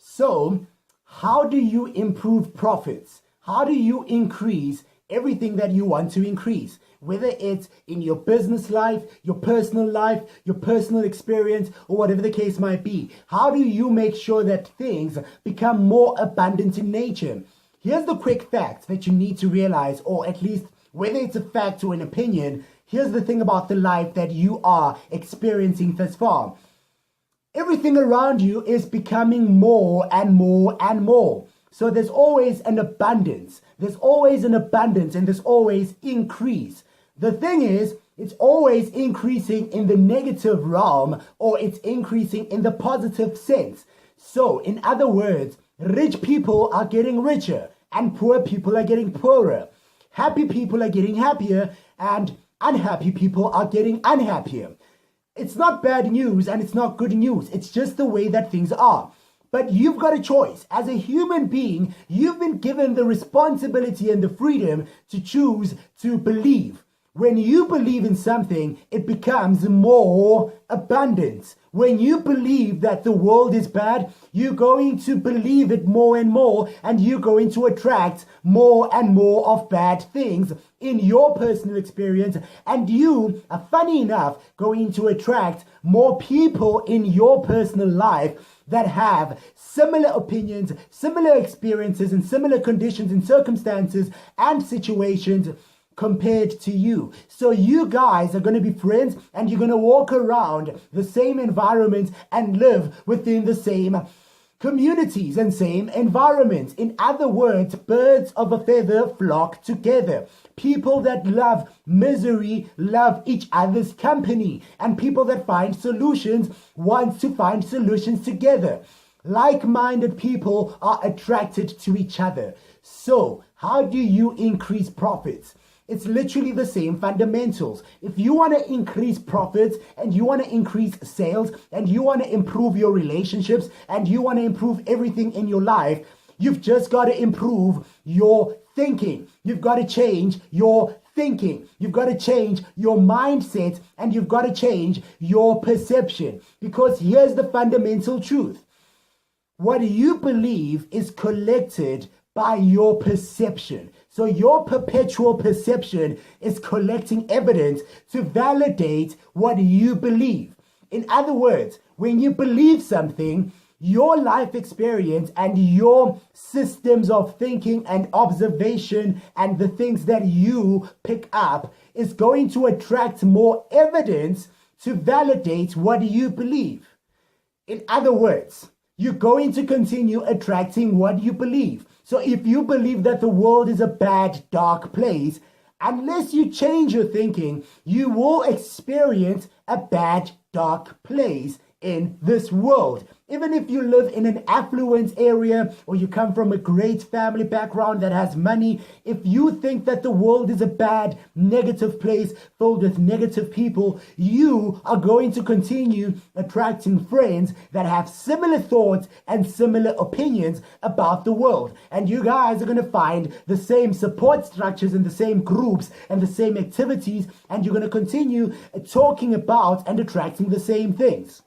So, how do you improve profits? How do you increase everything that you want to increase? Whether it's in your business life, your personal experience, or whatever the case might be. How do you make sure that things become more abundant in nature? Here's the quick fact that you need to realize, or at least whether it's a fact or an opinion. Here's the thing about the life that you are experiencing thus far. Everything around you is becoming more and more and more. So there's always an abundance. There's always an abundance and there's always increase. The thing is, it's always increasing in the negative realm, or it's increasing in the positive sense. So, in other words, rich people are getting richer and poor people are getting poorer. Happy people are getting happier and unhappy people are getting unhappier. It's not bad news and it's not good news. It's just the way that things are. But you've got a choice. As a human being, you've been given the responsibility and the freedom to choose to believe. When you believe in something, it becomes more abundant. When you believe that the world is bad, you're going to believe it more and more, and you're going to attract more and more of bad things in your personal experience. And you are, funny enough, going to attract more people in your personal life that have similar opinions, similar experiences, and similar conditions and circumstances and situations compared to you. So you guys are going to be friends and you're going to walk around the same environment and live within the same communities and same environments. In other words, birds of a feather flock together. People that love misery love each other's company, and people that find solutions want to find solutions together. Like-minded people are attracted to each other. So how do you increase profits? It's literally the same fundamentals. If you want to increase profits and you want to increase sales and you want to improve your relationships and you want to improve everything in your life, you've just got to improve your thinking. You've got to change your thinking. You've got to change your mindset and you've got to change your perception. Because here's the fundamental truth. What you believe is collected by your perception. So your perpetual perception is collecting evidence to validate what you believe. In other words, when you believe something, your life experience and your systems of thinking and observation and the things that you pick up is going to attract more evidence to validate what you believe. In other words, you're going to continue attracting what you believe. So if you believe that the world is a bad, dark place, unless you change your thinking, you will experience a bad, dark place in this world. Even if you live in an affluent area or you come from a great family background that has money, if you think that the world is a bad, negative place filled with negative people, you are going to continue attracting friends that have similar thoughts and similar opinions about the world. And you guys are going to find the same support structures and the same groups and the same activities, and you're going to continue talking about and attracting the same things.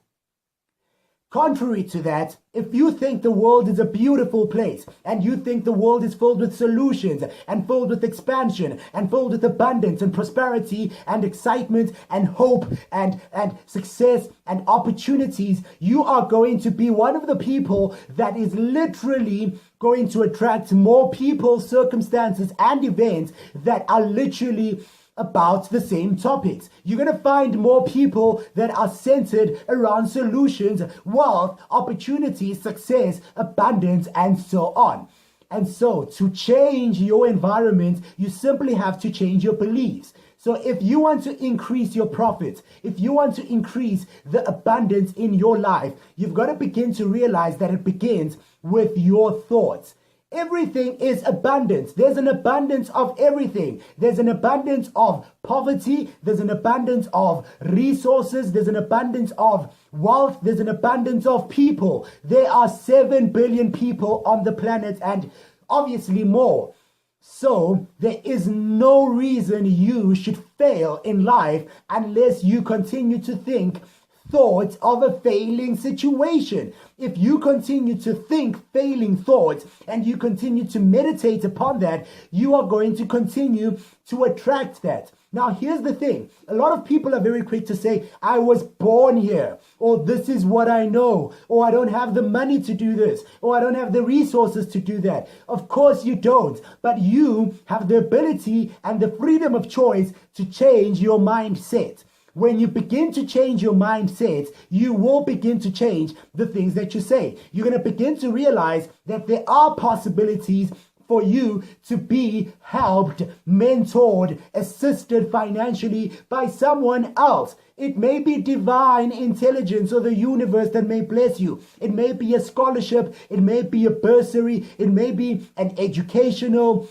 Contrary to that, if you think the world is a beautiful place and you think the world is filled with solutions and filled with expansion and filled with abundance and prosperity and excitement and hope and success and opportunities, you are going to be one of the people that is literally going to attract more people, circumstances, and events that are literally about the same topics. You're going to find more people that are centered around solutions, wealth, opportunities, success, abundance, and so on. And so to change your environment, you simply have to change your beliefs. So if you want to increase your profits, if you want to increase the abundance in your life, you've got to begin to realize that it begins with your thoughts. Everything is abundance. There's an abundance of everything. There's an abundance of poverty. There's an abundance of resources. There's an abundance of wealth. There's an abundance of people. There are 7 billion people on the planet and obviously more. So there is no reason you should fail in life unless you continue to think thoughts of a failing situation. If you continue to think failing thoughts and you continue to meditate upon that, you are going to continue to attract that. Now, here's the thing. A lot of people are very quick to say, I was born here, or this is what I know, or I don't have the money to do this, or I don't have the resources to do that. Of course you don't, but you have the ability and the freedom of choice to change your mindset. When you begin to change your mindset, you will begin to change the things that you say. You're going to begin to realize that there are possibilities for you to be helped, mentored, assisted financially by someone else. It may be divine intelligence or the universe that may bless you. It may be a scholarship. It may be a bursary. It may be an educational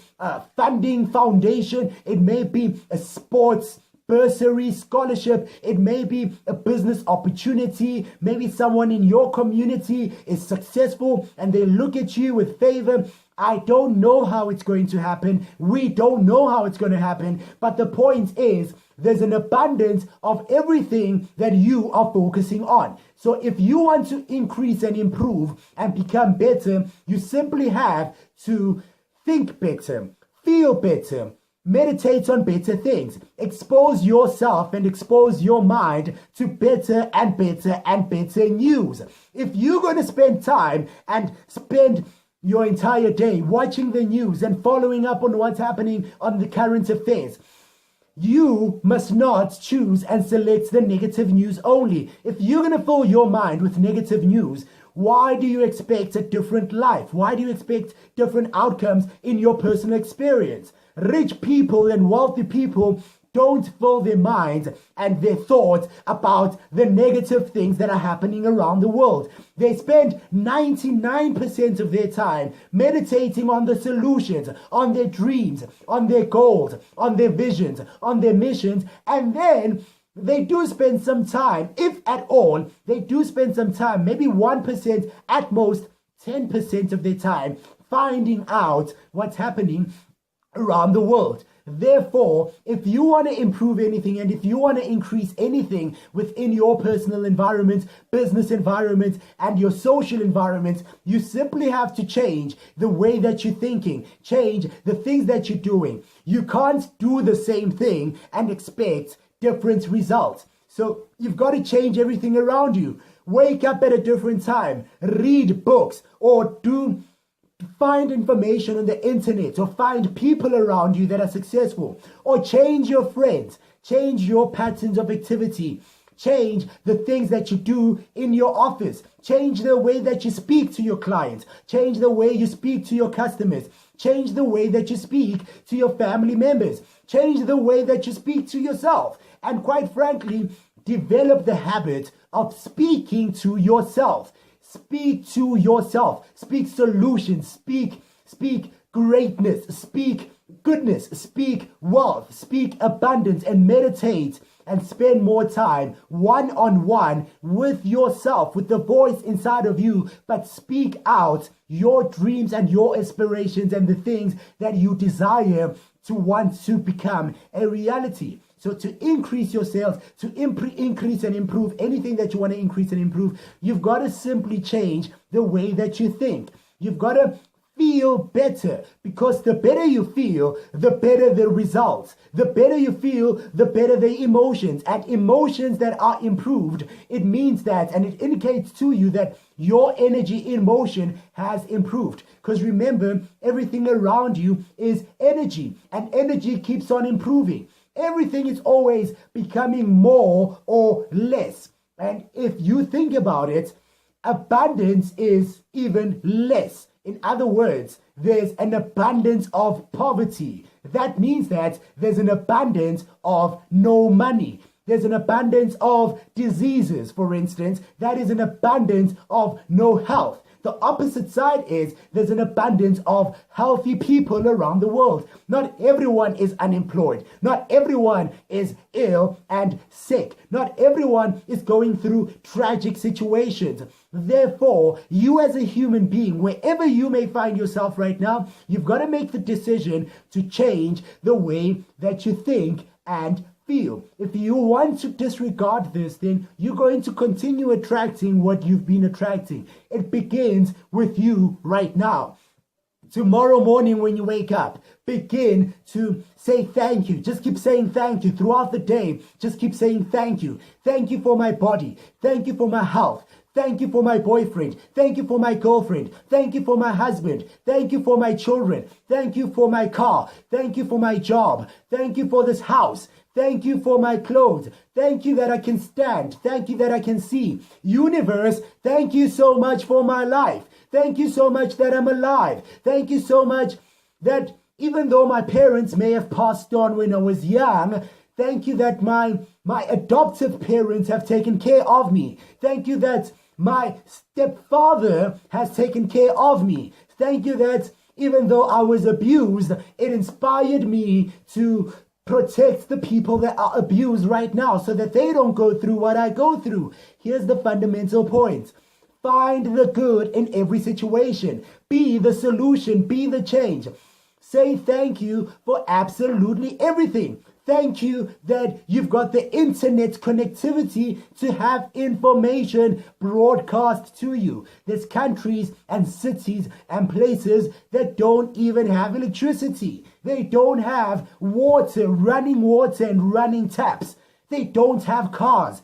funding foundation. It may be a sports bursary, scholarship. It may be a business opportunity. Maybe someone in your community is successful and they look at you with favor. I don't know how it's going to happen. We don't know how it's going to happen. But the point is, there's an abundance of everything that you are focusing on. So if you want to increase and improve and become better, you simply have to think better, feel better, meditate on better things, expose yourself and expose your mind to better and better and better news. If you're going to spend time and spend your entire day watching the news and following up on what's happening on the current affairs, you must not choose and select the negative news only. If you're going to fill your mind with negative news, why do you expect a different life? Why do you expect different outcomes in your personal experience? Rich people and wealthy people don't fill their minds and their thoughts about the negative things that are happening around the world. They spend 99% of their time meditating on the solutions, on their dreams, on their goals, on their visions, on their missions, and then they do spend some time, if at all, they do spend some time, maybe 1%, at most 10% of their time, finding out what's happening around the world. Therefore, if you want to improve anything and if you want to increase anything within your personal environment, business environment, and your social environment, you simply have to change the way that you're thinking, change the things that you're doing. You can't do the same thing and expect different results. So you've got to change everything around you. Wake up at a different time, read books, or find information on the internet, or find people around you that are successful, or change your friends, change your patterns of activity, change the things that you do in your office, change the way that you speak to your clients, change the way you speak to your customers, change the way that you speak to your family members, change the way that you speak to yourself, and quite frankly, develop the habit of speaking to yourself. Speak to yourself. Speak solutions. Speak greatness. Speak goodness. Speak wealth. Speak abundance, and meditate and spend more time one-on-one with yourself, with the voice inside of you, but speak out your dreams and your aspirations and the things that you desire to want to become a reality. So to increase your sales, to increase and improve anything that you want to increase and improve, you've got to simply change the way that you think. You've got to feel better, because the better you feel, the better the results. The better you feel, the better the emotions. And emotions that are improved, it means that, and it indicates to you that your energy in motion has improved. Because remember, everything around you is energy, and energy keeps on improving. Everything is always becoming more or less. And if you think about it, abundance is even less. In other words, there's an abundance of poverty. That means that there's an abundance of no money. There's an abundance of diseases, for instance. That is an abundance of no health. The opposite side is there's an abundance of healthy people around the world. Not everyone is unemployed. Not everyone is ill and sick. Not everyone is going through tragic situations. Therefore, you as a human being, wherever you may find yourself right now, you've got to make the decision to change the way that you think and feel. If you want to disregard this, then you're going to continue attracting what you've been attracting. It begins with you right now. Tomorrow morning when you wake up, begin to say thank you. Just keep saying thank you throughout the day. Just keep saying thank you. Thank you for my body. Thank you for my health. Thank you for my boyfriend. Thank you for my girlfriend. Thank you for my husband. Thank you for my children. Thank you for my car. Thank you for my job. Thank you for this house. Thank you for my clothes. Thank you that I can stand. Thank you that I can see. Universe, thank you so much for my life. Thank you so much that I'm alive. Thank you so much that even though my parents may have passed on when I was young, thank you that my adoptive parents have taken care of me. Thank you that my stepfather has taken care of me. Thank you that even though I was abused, it inspired me to protect the people that are abused right now so that they don't go through what I go through. Here's the fundamental point. Find the good in every situation. Be the solution. Be the change. Say thank you for absolutely everything. Thank you that you've got the internet connectivity to have information broadcast to you. There's countries and cities and places that don't even have electricity. They don't have water and running taps. They don't have cars.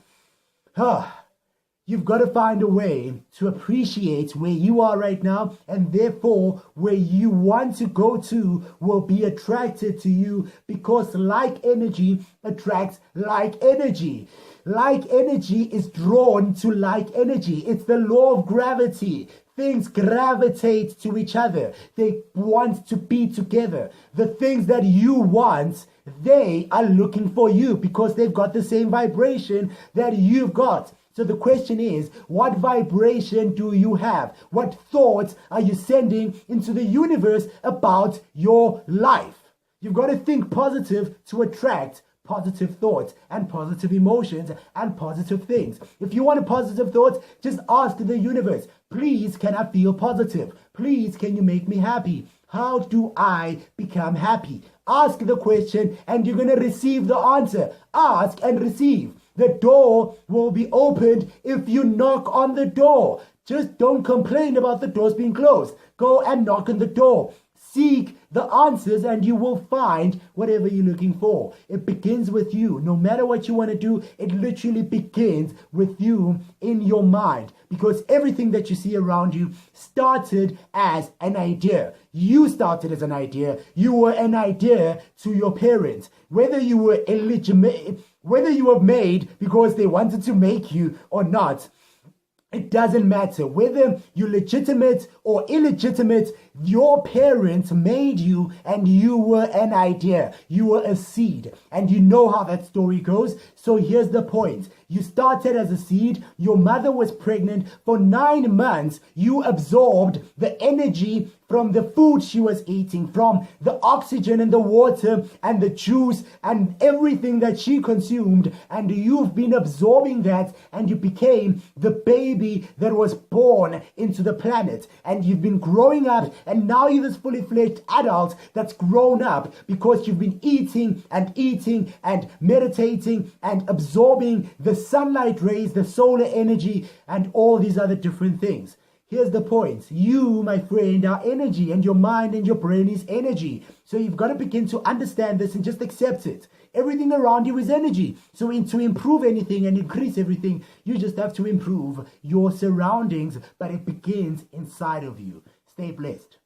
You've got to find a way to appreciate where you are right now, and therefore where you want to go to will be attracted to you, because like energy attracts like energy. Like energy is drawn to like energy. It's the law of gravity. Things gravitate to each other. They want to be together. The things that you want, they are looking for you because they've got the same vibration that you've got. So the question is, what vibration do you have? What thoughts are you sending into the universe about your life? You've got to think positive to attract positive thoughts and positive emotions and positive things. If you want a positive thought, just ask the universe, please, can I feel positive? Please, can you make me happy? How do I become happy? Ask the question and you're going to receive the answer. Ask and receive. The door will be opened if you knock on the door. Just don't complain about the doors being closed. Go and knock on the door. Seek the answers and you will find whatever you're looking for. It begins with you. No matter what you want to do, it literally begins with you in your mind. Because everything that you see around you started as an idea. You started as an idea. You were an idea to your parents. Whether you were illegitimate, whether you were made because they wanted to make you or not, it doesn't matter. Whether you're legitimate or illegitimate, your parents made you and you were an idea. You were a seed. And you know how that story goes. So here's the point. You started as a seed. Your mother was pregnant for 9 months. You absorbed the energy from the food she was eating, from the oxygen and the water and the juice and everything that she consumed. And you've been absorbing that and you became the baby that was born into the planet. And you've been growing up and now you're this fully fledged adult that's grown up because you've been eating and meditating and absorbing the sunlight rays, the solar energy and all these other different things. Here's the point. You, my friend, are energy, and your mind and your brain is energy. So you've got to begin to understand this and just accept it. Everything around you is energy. So to improve anything and increase everything, you just have to improve your surroundings, but it begins inside of you. Stay blessed.